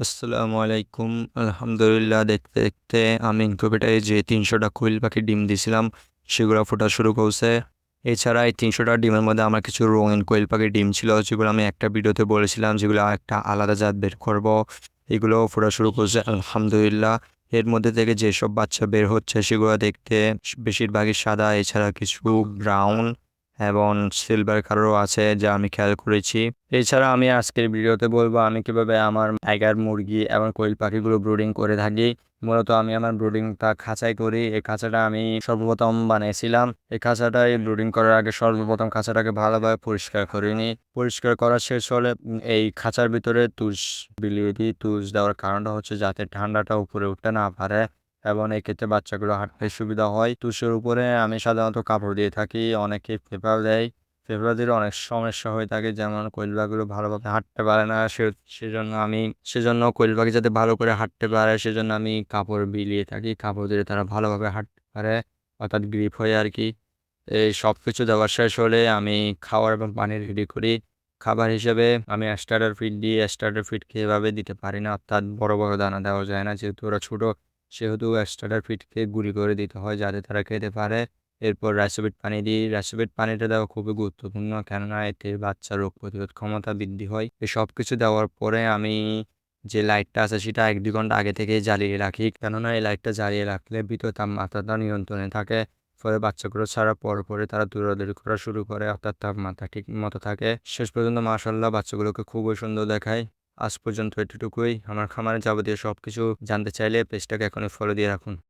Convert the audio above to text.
আসসালামু আলাইকুম। আলহামদুলিল্লাহ দেখতে, দেখতে আমি ইনকিউবেটরে যে ৩০০ টা কোয়েল পাখির ডিম দিছিলাম, সেগুলা ফোটা শুরু করছে। এছাড়া এই ৩০০ টা ডিমের মধ্যে আমার কিছু রঙিন কোয়েল পাখির ডিম ছিল, যেগুলো আমি একটা ভিডিওতে বলেছিলাম, যেগুলো একটা আলাদা জাত বের করব। এগুলোও ফোটা শুরু করছে আলহামদুলিল্লাহ। এর মধ্যে থেকে যেসব বাচ্চা বের হচ্ছে সেগুলো দেখতে বেশিরভাগই সাদা, এছাড়া কিছু ব্রাউন এবং সিলভার কালারও আছে, যা আমি খেয়াল করেছি। এছাড়া আমি আজকের ভিডিওতে বলবো আমি কিভাবে আমার টাইগার মুরগি এবং কোয়েল পাখিগুলো ব্রুডিং করে থাকি। মূলত আমি আমার ব্রুডিংটা খাঁচায় করি। এই খাঁচাটা আমি সর্বপ্রথম বানিয়েছিলাম। এই খাঁচাটায় ব্রুডিং করার আগে সর্বপ্রথম খাঁচাটাকে ভালোভাবে পরিষ্কার করে নিই। পরিষ্কার করা শেষ হলে এই খাঁচার ভিতরে তুষ বিলিয়ে দিই। তুষ দেওয়ার কারণটা হচ্ছে যাতে ঠান্ডাটা উপরে উঠতে না পারে এবং এক্ষেত্রে বাচ্চাগুলো হাঁটতে সুবিধা হয়। তুষের উপরে আমি সাধারণত কাপড় দিয়ে থাকি, অনেকে পেপার দেয়। ফেব্রুয়ারির অনেক সমস্যা হয়ে থাকে, যেমন কোয়েল পাখিগুলো ভালোভাবে হাঁটতে পারে না। সেজন্য কোয়েল পাখি যাতে ভালো করে হাঁটতে পারে সেজন্য আমি কাপড় বিলিয়ে থাকি, কাপড় দিয়ে তারা ভালোভাবে হাঁটতে পারে, অর্থাৎ গ্রিপ হয়ে আর কি। এই সব কিছু দেওয়ার শেষ হলে আমি খাবার এবং পানি রেডি করি। খাবার হিসেবে আমি স্টার্টার ফিড দিই। স্টার্টার ফিডকে এভাবে দিতে পারি না, অর্থাৎ বড় বড় দানা দেওয়া যায় না, যেহেতু ওরা ছোট। সেহেতু স্টার্টার ফিডকে গুঁড়ি করে দিতে হয় যাতে তারা খেতে পারে। এরপর রাইসোবিট পানি দিই। রাইসোবিট পানিটা দেওয়া খুবই গুরুত্বপূর্ণ, কেননা এতে বাচ্চার রোগ প্রতিরোধ ক্ষমতা বৃদ্ধি হয়। এই সব কিছু দেওয়ার পরে আমি যে লাইটটা আছে সেটা ১-২ ঘন্টা আগে থেকে জ্বালিয়ে রাখি, কেননা এই লাইটটা জ্বালিয়ে রাখলে ভিতরে তাপমাত্রাটা নিয়ন্ত্রণে থাকে। ফলে বাচ্চাগুলো ছাড়া পরে তারা দৌড়াদৌড়ি করা শুরু করে, অর্থাৎ তাপমাত্রা ঠিক মতো থাকে। শেষ পর্যন্ত মাশাআল্লাহ বাচ্চাগুলোকে খুবই সুন্দর দেখায়। আজ পর্যন্ত এতটুকুই। আমার খামারে যাবতীয় সব কিছু জানতে চাইলে পেজটাকে এখনই ফলো দিয়ে রাখুন।